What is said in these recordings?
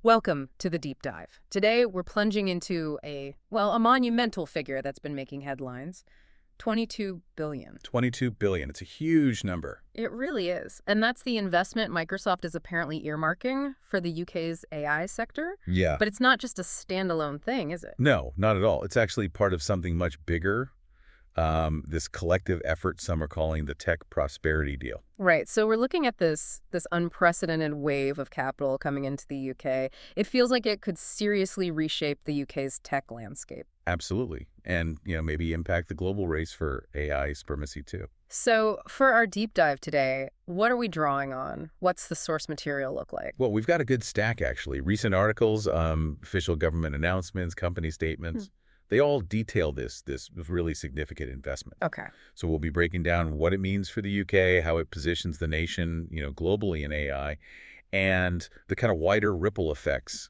Welcome to the deep dive. Today, we're plunging into a monumental figure that's been making headlines. 22 billion. 22 billion. It's a huge number. It really is. And that's the investment Microsoft is apparently earmarking for the UK's AI sector. Yeah. But it's not just a standalone thing, is it? No, not at all. It's actually part of something much bigger. This collective effort some are calling the tech prosperity deal. Right. So we're looking at this unprecedented wave of capital coming into the UK. It feels like it could seriously reshape the UK's tech landscape. Absolutely. And, maybe impact the global race for AI supremacy too. So for our deep dive today, what are we drawing on? What's the source material look like? Well, we've got a good stack, actually. Recent articles, official government announcements, company statements. They all detail this really significant investment. Okay. So we'll be breaking down what it means for the UK, how it positions the nation, globally in AI, and the kind of wider ripple effects,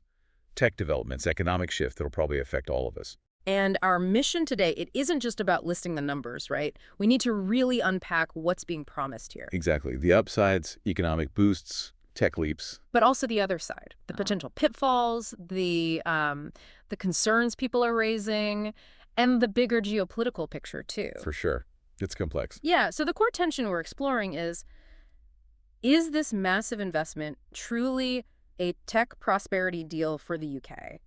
tech developments, economic shift that'll probably affect all of us. And our mission today, it isn't just about listing the numbers, right? We need to really unpack what's being promised here. Exactly. The upsides, economic boosts, tech leaps. But also the other side, the potential pitfalls, the concerns people are raising, and the bigger geopolitical picture, too. For sure. It's complex. Yeah, so the core tension we're exploring is this massive investment truly a tech prosperity deal for the UK?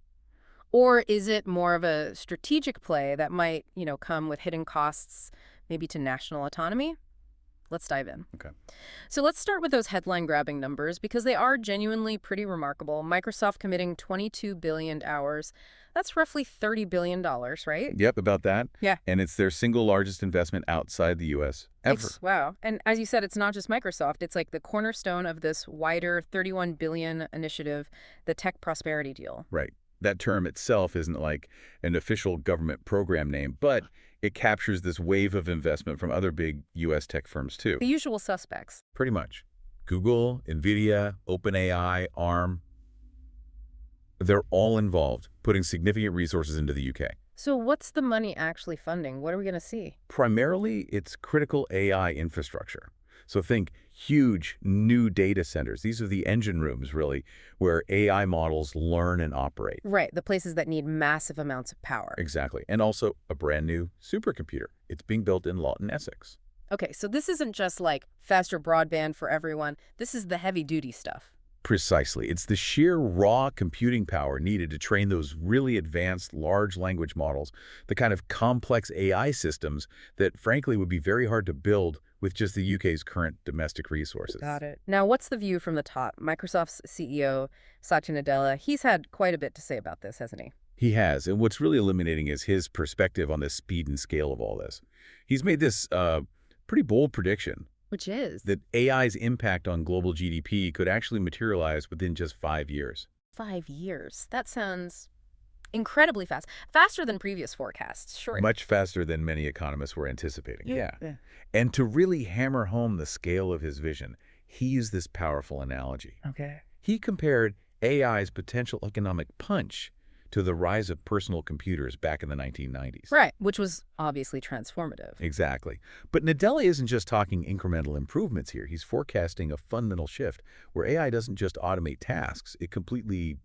Or is it more of a strategic play that might, come with hidden costs, maybe to national autonomy? Let's dive in. Okay. So let's start with those headline-grabbing numbers because they are genuinely pretty remarkable. Microsoft committing 22 billion hours. That's roughly $30 billion, right? Yep, about that. Yeah. And it's their single largest investment outside the U.S. ever. Wow. And as you said, it's not just Microsoft. It's like the cornerstone of this wider 31 billion initiative, the tech prosperity deal. Right. That term itself isn't like an official government program name, but it captures this wave of investment from other big U.S. tech firms, too. The usual suspects. Pretty much. Google, Nvidia, OpenAI, ARM. They're all involved, putting significant resources into the U.K. So what's the money actually funding? What are we going to see? Primarily, it's critical AI infrastructure. So think huge new data centers. These are the engine rooms, really, where AI models learn and operate. Right, the places that need massive amounts of power. Exactly. And also a brand new supercomputer. It's being built in Lawton, Essex. Okay, so this isn't just like faster broadband for everyone. This is the heavy-duty stuff. Precisely. It's the sheer raw computing power needed to train those really advanced large language models, the kind of complex AI systems that, frankly, would be very hard to build with just the UK's current domestic resources. Got it. Now, what's the view from the top? Microsoft's CEO, Satya Nadella, he's had quite a bit to say about this, hasn't he? He has, and what's really illuminating is his perspective on the speed and scale of all this. He's made this pretty bold prediction. Which is? That AI's impact on global GDP could actually materialize within just 5 years. 5 years. That sounds incredibly fast. Faster than previous forecasts, sure. Much faster than many economists were anticipating, Yeah. And to really hammer home the scale of his vision, he used this powerful analogy. Okay. He compared AI's potential economic punch to the rise of personal computers back in the 1990s. Right, which was obviously transformative. Exactly. But Nadella isn't just talking incremental improvements here. He's forecasting a fundamental shift where AI doesn't just automate tasks. It completely,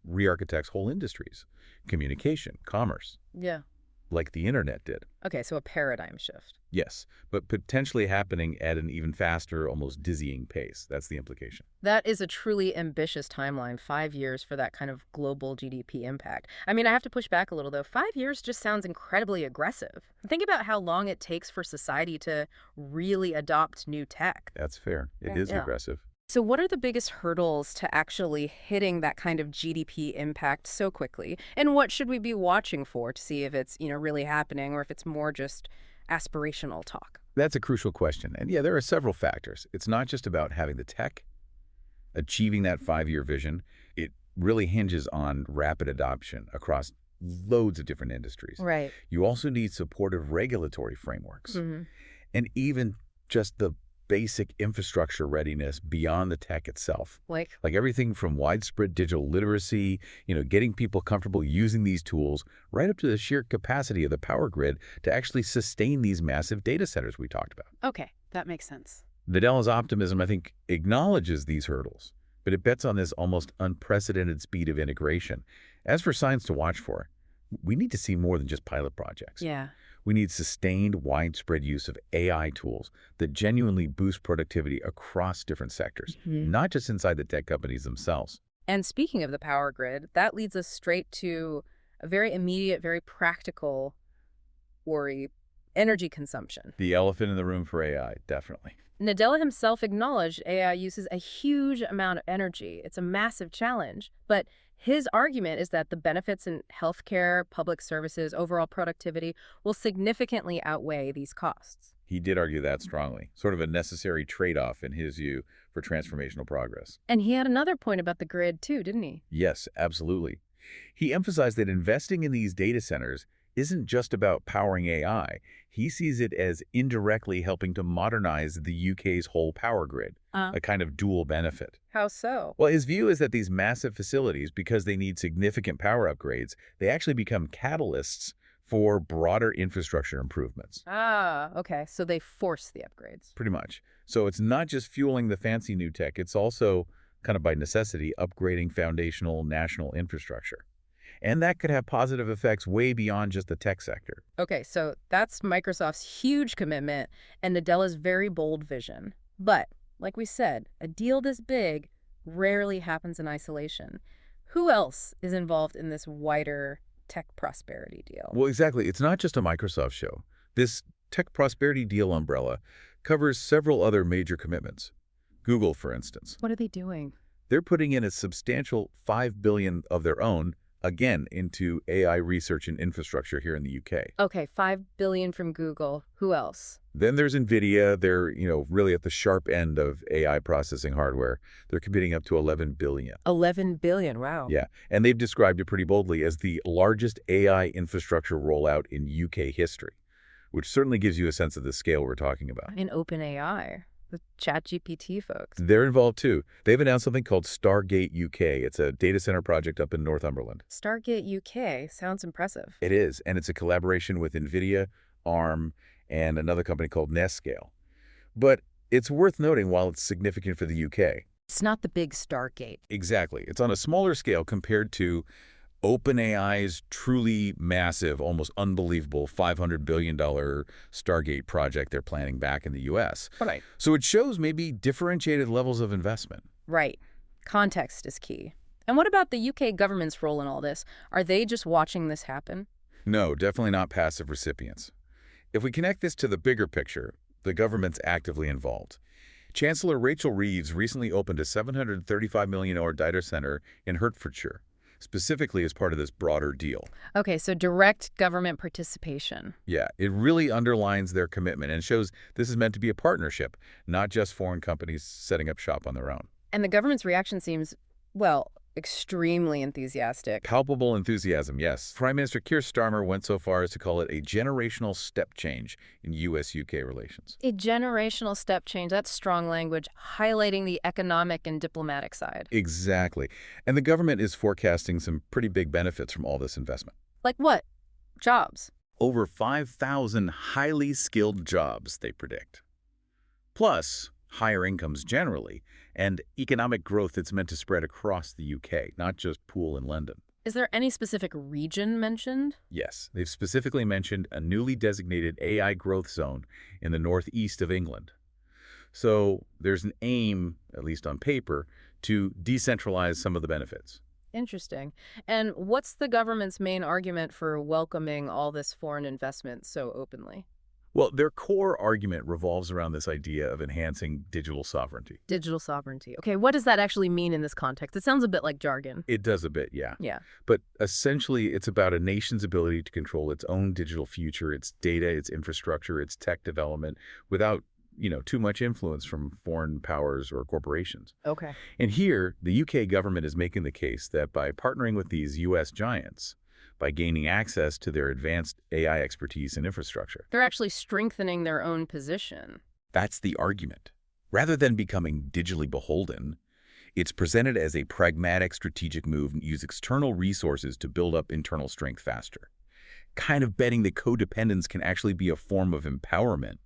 re-architects whole industries, communication, commerce, Yeah. like the internet did. Okay, so a paradigm shift. Yes, but potentially happening at an even faster, almost dizzying pace. That's the implication. That is a truly ambitious timeline, 5 years for that kind of global GDP impact. I mean, I have to push back a little, though. 5 years just sounds incredibly aggressive. Think about how long it takes for society to really adopt new tech. That's fair. It is aggressive. So what are the biggest hurdles to actually hitting that kind of GDP impact so quickly? And what should we be watching for to see if it's, really happening or if it's more just aspirational talk? That's a crucial question. And yeah, there are several factors. It's not just about having the tech, achieving that 5-year vision. It really hinges on rapid adoption across loads of different industries. Right. You also need supportive regulatory frameworks. And even just the basic infrastructure readiness beyond the tech itself. Like everything from widespread digital literacy, getting people comfortable using these tools, right up to the sheer capacity of the power grid to actually sustain these massive data centers we talked about. Okay, that makes sense. Nadella's optimism, I think, acknowledges these hurdles, but it bets on this almost unprecedented speed of integration. As for signs to watch for, we need to see more than just pilot projects. Yeah. We need sustained, widespread use of AI tools that genuinely boost productivity across different sectors, not just inside the tech companies themselves. And speaking of the power grid, that leads us straight to a very immediate, very practical worry: energy consumption. The elephant in the room for AI, definitely. Nadella himself acknowledged AI uses a huge amount of energy. It's a massive challenge. But his argument is that the benefits in healthcare, public services, overall productivity will significantly outweigh these costs. He did argue that strongly, sort of a necessary trade-off in his view for transformational progress. And he had another point about the grid too, didn't he? Yes, absolutely. He emphasized that investing in these data centers isn't just about powering AI. He sees it as indirectly helping to modernize the UK's whole power grid, a kind of dual benefit. How so? Well, his view is that these massive facilities, because they need significant power upgrades, they actually become catalysts for broader infrastructure improvements. Ah, okay. So they force the upgrades. Pretty much. So it's not just fueling the fancy new tech, it's also, kind of by necessity, upgrading foundational national infrastructure. And that could have positive effects way beyond just the tech sector. Okay, so that's Microsoft's huge commitment and Nadella's very bold vision. But, like we said, a deal this big rarely happens in isolation. Who else is involved in this wider tech prosperity deal? Well, exactly. It's not just a Microsoft show. This tech prosperity deal umbrella covers several other major commitments. Google, for instance. What are they doing? They're putting in a substantial $5 billion of their own, again, into AI research and infrastructure here in the UK. Okay, $5 billion from Google. Who else? Then there's Nvidia. They're, really at the sharp end of AI processing hardware. They're committing up to $11 billion. $11 billion, wow. Yeah, and they've described it pretty boldly as the largest AI infrastructure rollout in UK history, which certainly gives you a sense of the scale we're talking about. In OpenAI, the ChatGPT folks. They're involved too. They've announced something called Stargate UK. It's a data center project up in Northumberland. Stargate UK sounds impressive. It is, and it's a collaboration with Nvidia, ARM, and another company called Nescale. But it's worth noting while it's significant for the UK. It's not the big Stargate. Exactly. It's on a smaller scale compared to OpenAI's truly massive, almost unbelievable $500 billion Stargate project they're planning back in the U.S. Right. So it shows maybe differentiated levels of investment. Right. Context is key. And what about the UK government's role in all this? Are they just watching this happen? No, definitely not passive recipients. If we connect this to the bigger picture, the government's actively involved. Chancellor Rachel Reeves recently opened a $735 million data center in Hertfordshire, specifically as part of this broader deal. Okay, so direct government participation. Yeah, it really underlines their commitment and shows this is meant to be a partnership, not just foreign companies setting up shop on their own. And the government's reaction seems, well, extremely enthusiastic. Palpable enthusiasm, yes. Prime Minister Keir Starmer went so far as to call it a generational step change in U.S.-UK relations. A generational step change, that's strong language, highlighting the economic and diplomatic side. Exactly. And the government is forecasting some pretty big benefits from all this investment. Like what? Jobs. Over 5,000 highly skilled jobs, they predict. Plus, higher incomes generally, and economic growth that's meant to spread across the UK, not just pool in London. Is there any specific region mentioned? Yes, they've specifically mentioned a newly designated AI growth zone in the northeast of England. So there's an aim, at least on paper, to decentralize some of the benefits. Interesting. And what's the government's main argument for welcoming all this foreign investment so openly? Well, their core argument revolves around this idea of enhancing digital sovereignty. Digital sovereignty. Okay, what does that actually mean in this context? It sounds a bit like jargon. It does a bit, yeah. Yeah. But essentially, it's about a nation's ability to control its own digital future, its data, its infrastructure, its tech development, without, too much influence from foreign powers or corporations. Okay. And here, the UK government is making the case that by partnering with these US giants, by gaining access to their advanced AI expertise and infrastructure. They're actually strengthening their own position. That's the argument. Rather than becoming digitally beholden, it's presented as a pragmatic strategic move and use external resources to build up internal strength faster. Kind of betting that codependence can actually be a form of empowerment.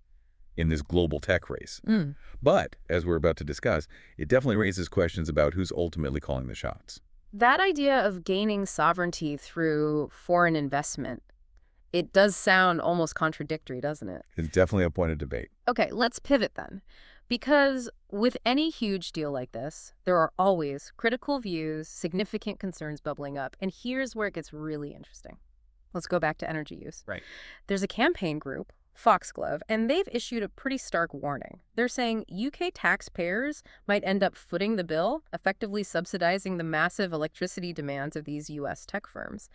in this global tech race. Mm. But, as we're about to discuss, it definitely raises questions about who's ultimately calling the shots. That idea of gaining sovereignty through foreign investment, it does sound almost contradictory, doesn't it? It's definitely a point of debate. Okay, let's pivot then. Because with any huge deal like this, there are always critical views, significant concerns bubbling up. And here's where it gets really interesting. Let's go back to energy use. Right. There's a campaign group, Foxglove, and they've issued a pretty stark warning. They're saying UK taxpayers might end up footing the bill, effectively subsidizing the massive electricity demands of these US tech firms.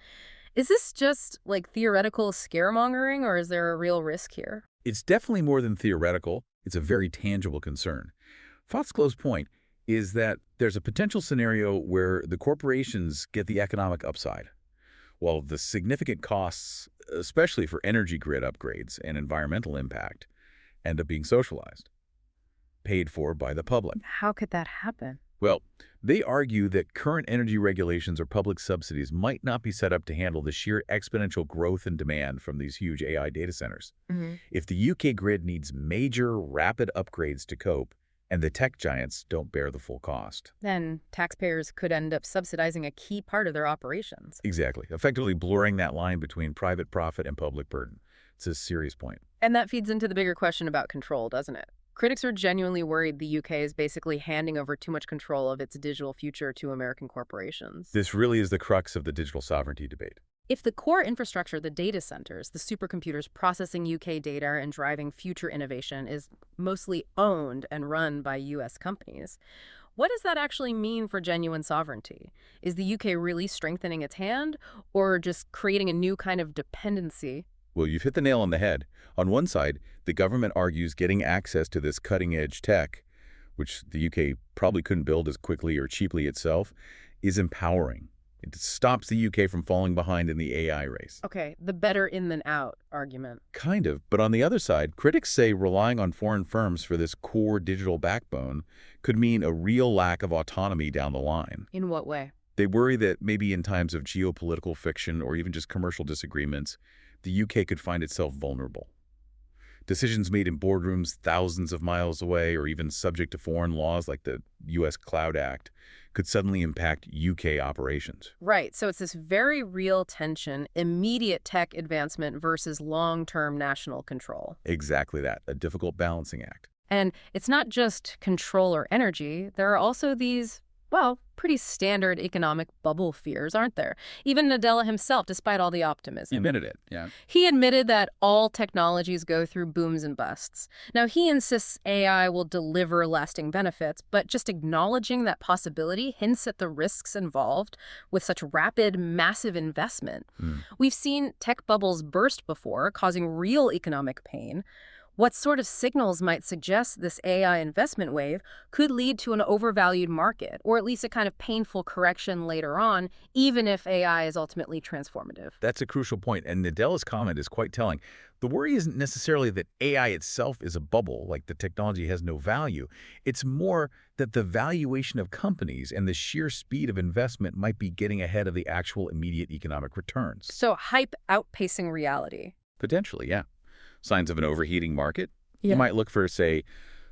Is this just like theoretical scaremongering, or is there a real risk here? It's definitely more than theoretical. It's a very tangible concern. Foxglove's point is that there's a potential scenario where the corporations get the economic upside, while the significant costs, especially for energy grid upgrades and environmental impact, end up being socialized, paid for by the public. How could that happen? Well, they argue that current energy regulations or public subsidies might not be set up to handle the sheer exponential growth and demand from these huge AI data centers. If the UK grid needs major, rapid upgrades to cope, and the tech giants don't bear the full cost. Then taxpayers could end up subsidizing a key part of their operations. Exactly, effectively blurring that line between private profit and public burden. It's a serious point. And that feeds into the bigger question about control, doesn't it? Critics are genuinely worried the UK is basically handing over too much control of its digital future to American corporations. This really is the crux of the digital sovereignty debate. If the core infrastructure, the data centers, the supercomputers processing UK data and driving future innovation is mostly owned and run by US companies, what does that actually mean for genuine sovereignty? Is the UK really strengthening its hand, or just creating a new kind of dependency? Well, you've hit the nail on the head. On one side, the government argues getting access to this cutting-edge tech, which the UK probably couldn't build as quickly or cheaply itself, is empowering. It stops the UK from falling behind in the AI race. Okay, the better in than out argument. Kind of, but on the other side, critics say relying on foreign firms for this core digital backbone could mean a real lack of autonomy down the line. In what way? They worry that maybe in times of geopolitical friction or even just commercial disagreements, the UK could find itself vulnerable. Decisions made in boardrooms thousands of miles away or even subject to foreign laws like the U.S. Cloud Act could suddenly impact UK operations. Right, so it's this very real tension, immediate tech advancement versus long-term national control. Exactly that, a difficult balancing act. And it's not just control or energy. There are also these, well, pretty standard economic bubble fears, aren't there? Even Nadella himself, despite all the optimism. He admitted it, yeah. He admitted that all technologies go through booms and busts. Now, he insists AI will deliver lasting benefits, but just acknowledging that possibility hints at the risks involved with such rapid, massive investment. We've seen tech bubbles burst before, causing real economic pain. What sort of signals might suggest this AI investment wave could lead to an overvalued market, or at least a kind of painful correction later on, even if AI is ultimately transformative? That's a crucial point, and Nadella's comment is quite telling. The worry isn't necessarily that AI itself is a bubble, like the technology has no value. It's more that the valuation of companies and the sheer speed of investment might be getting ahead of the actual immediate economic returns. So hype outpacing reality. Potentially, yeah. Signs of an overheating market? Yeah. You might look for, say,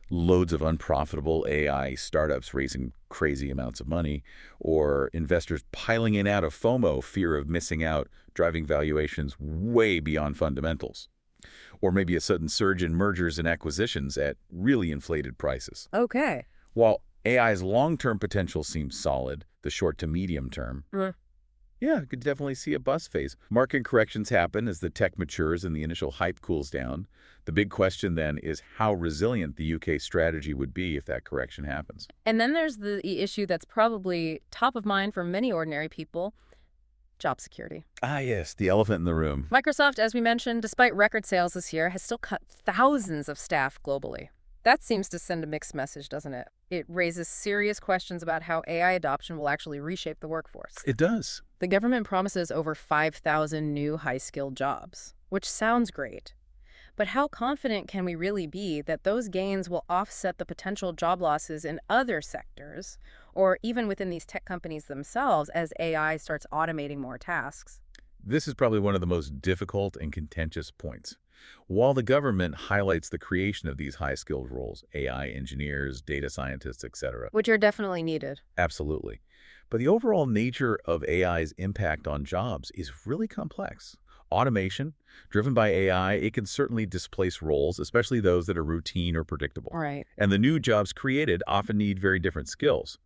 loads of unprofitable AI startups raising crazy amounts of money, or investors piling in out of FOMO, fear of missing out, driving valuations way beyond fundamentals. Or maybe a sudden surge in mergers and acquisitions at really inflated prices. Okay. While AI's long-term potential seems solid, the short to medium term, yeah, you could definitely see a bust phase. Market corrections happen as the tech matures and the initial hype cools down. The big question then is how resilient the UK strategy would be if that correction happens. And then there's the issue that's probably top of mind for many ordinary people, job security. Ah, yes, the elephant in the room. Microsoft, as we mentioned, despite record sales this year, has still cut thousands of staff globally. That seems to send a mixed message, doesn't it? It raises serious questions about how AI adoption will actually reshape the workforce. It does. The government promises over 5,000 new high-skilled jobs, which sounds great. But how confident can we really be that those gains will offset the potential job losses in other sectors, or even within these tech companies themselves as AI starts automating more tasks? This is probably one of the most difficult and contentious points. while the government highlights the creation of these high-skilled roles, AI engineers, data scientists, etc. Which are definitely needed. Absolutely. But the overall nature of AI's impact on jobs is really complex. Automation, driven by AI, it can certainly displace roles, especially those that are routine or predictable. Right. And the new jobs created often need very different skills.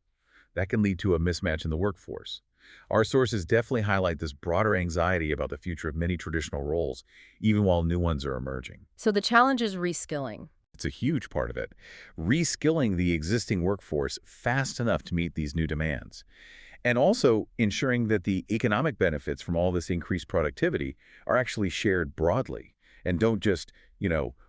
That can lead to a mismatch in the workforce. Our sources definitely highlight this broader anxiety about the future of many traditional roles, even while new ones are emerging. So the challenge is reskilling. It's a huge part of it. Reskilling the existing workforce fast enough to meet these new demands. And also ensuring that the economic benefits from all this increased productivity are actually shared broadly and don't just,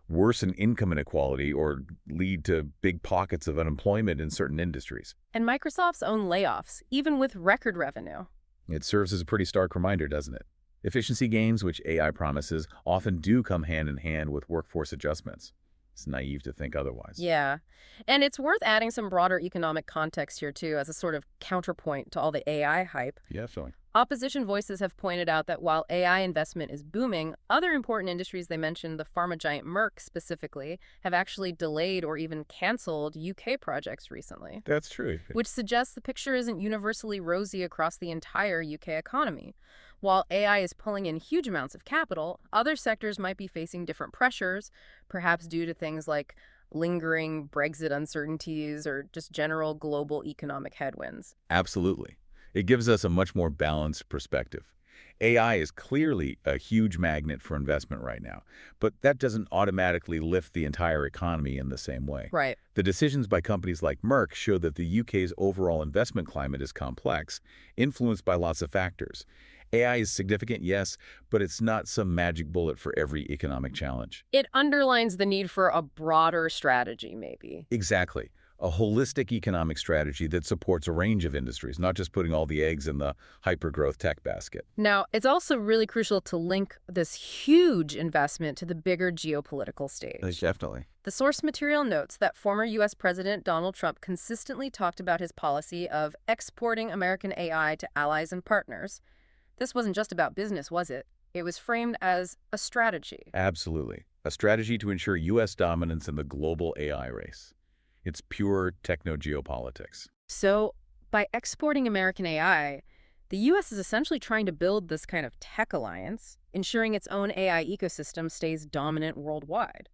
worsen income inequality or lead to big pockets of unemployment in certain industries. And Microsoft's own layoffs, even with record revenue. It serves as a pretty stark reminder, doesn't it? Efficiency gains, which AI promises, often do come hand in hand with workforce adjustments. It's naive to think otherwise. Yeah. And it's worth adding some broader economic context here, too, as a sort of counterpoint to all the AI hype. Yeah, so. Opposition voices have pointed out that while AI investment is booming, other important industries they mentioned, the pharma giant Merck specifically, have actually delayed or even canceled UK projects recently. That's true. Which suggests the picture isn't universally rosy across the entire UK economy. While AI is pulling in huge amounts of capital, other sectors might be facing different pressures, perhaps due to things like lingering Brexit uncertainties or just general global economic headwinds. Absolutely. It gives us a much more balanced perspective. AI is clearly a huge magnet for investment right now, but that doesn't automatically lift the entire economy in the same way. Right. The decisions by companies like Merck show that the UK's overall investment climate is complex, influenced by lots of factors. AI is significant, yes, but it's not some magic bullet for every economic challenge. It underlines the need for a broader strategy, maybe. Exactly. A holistic economic strategy that supports a range of industries, not just putting all the eggs in the hyper-growth tech basket. Now, it's also really crucial to link this huge investment to the bigger geopolitical stage. Definitely. The source material notes that former U.S. President Donald Trump consistently talked about his policy of exporting American AI to allies and partners. This wasn't just about business, was it? It was framed as a strategy. Absolutely. A strategy to ensure U.S. dominance in the global AI race. It's pure techno-geopolitics. So, by exporting American AI, the U.S. is essentially trying to build this kind of tech alliance, ensuring its own AI ecosystem stays dominant worldwide,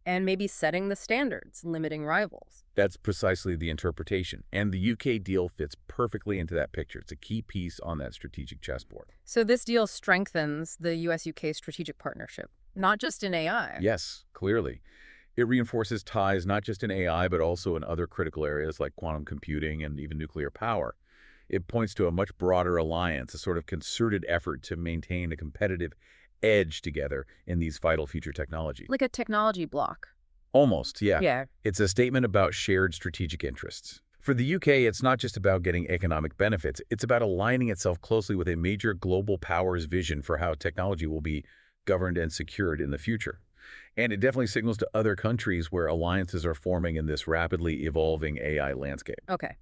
and maybe setting the standards, limiting rivals. That's precisely the interpretation, and the UK deal fits perfectly into that picture. It's a key piece on that strategic chessboard. So this deal strengthens the U.S.-UK strategic partnership, not just in AI. Yes, clearly. It reinforces ties not just in AI, but also in other critical areas like quantum computing and even nuclear power. It points to a much broader alliance, a sort of concerted effort to maintain a competitive edge together in these vital future technologies. Like a technology block. Almost, yeah. Yeah. It's a statement about shared strategic interests. For the UK, it's not just about getting economic benefits. It's about aligning itself closely with a major global power's vision for how technology will be governed and secured in the future. And it definitely signals to other countries where alliances are forming in this rapidly evolving AI landscape. Okay.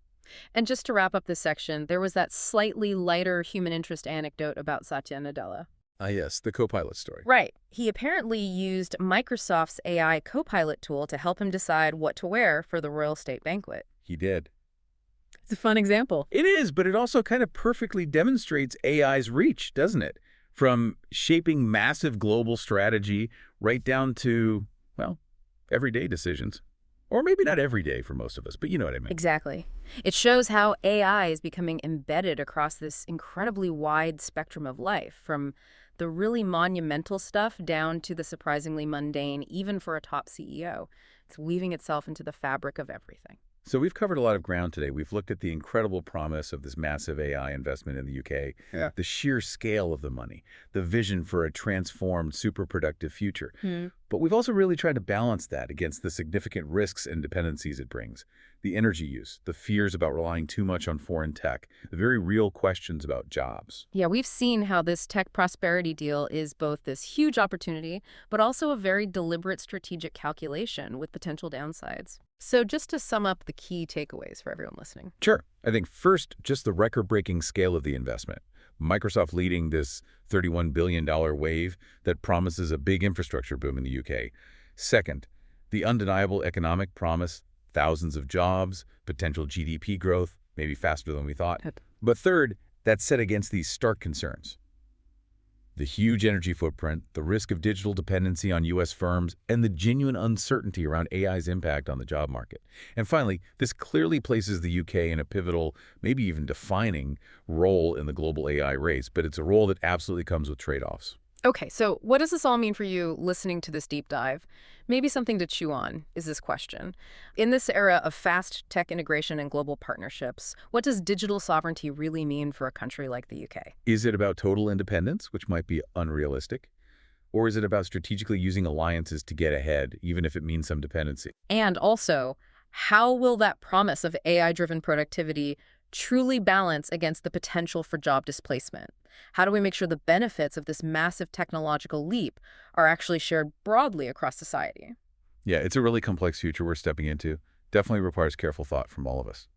And just to wrap up this section, there was that slightly lighter human interest anecdote about Satya Nadella. Ah, yes, the Copilot story. Right. He apparently used Microsoft's AI Copilot tool to help him decide what to wear for the royal state banquet. He did. It's a fun example. It is, but it also kind of perfectly demonstrates AI's reach, doesn't it? From shaping massive global strategy right down to, well, everyday decisions. Or maybe not every day for most of us, but you know what I mean. Exactly. It shows how AI is becoming embedded across this incredibly wide spectrum of life, from the really monumental stuff down to the surprisingly mundane, even for a top CEO. It's weaving itself into the fabric of everything. So we've covered a lot of ground today. We've looked at the incredible promise of this massive AI investment in the UK, the sheer scale of the money, the vision for a transformed, super productive future. But we've also really tried to balance that against the significant risks and dependencies it brings. The energy use, the fears about relying too much on foreign tech, the very real questions about jobs. Yeah, we've seen how this tech prosperity deal is both this huge opportunity, but also a very deliberate strategic calculation with potential downsides. So just to sum up the key takeaways for everyone listening. Sure. I think first, just the record-breaking scale of the investment. Microsoft leading this $31 billion wave that promises a big infrastructure boom in the UK. Second, the undeniable economic promise, thousands of jobs, potential GDP growth, maybe faster than we thought. Yep. But third, that's set against these stark concerns. The huge energy footprint, the risk of digital dependency on U.S. firms, and the genuine uncertainty around AI's impact on the job market. And finally, this clearly places the UK in a pivotal, maybe even defining, role in the global AI race, but it's a role that absolutely comes with trade-offs. Okay, so what does this all mean for you listening to this deep dive? Maybe something to chew on is this question. In this era of fast tech integration and global partnerships, what does digital sovereignty really mean for a country like the UK? Is it about total independence, which might be unrealistic? Or is it about strategically using alliances to get ahead, even if it means some dependency? And also, how will that promise of AI-driven productivity truly balance against the potential for job displacement? How do we make sure the benefits of this massive technological leap are actually shared broadly across society? Yeah, it's a really complex future we're stepping into. Definitely requires careful thought from all of us.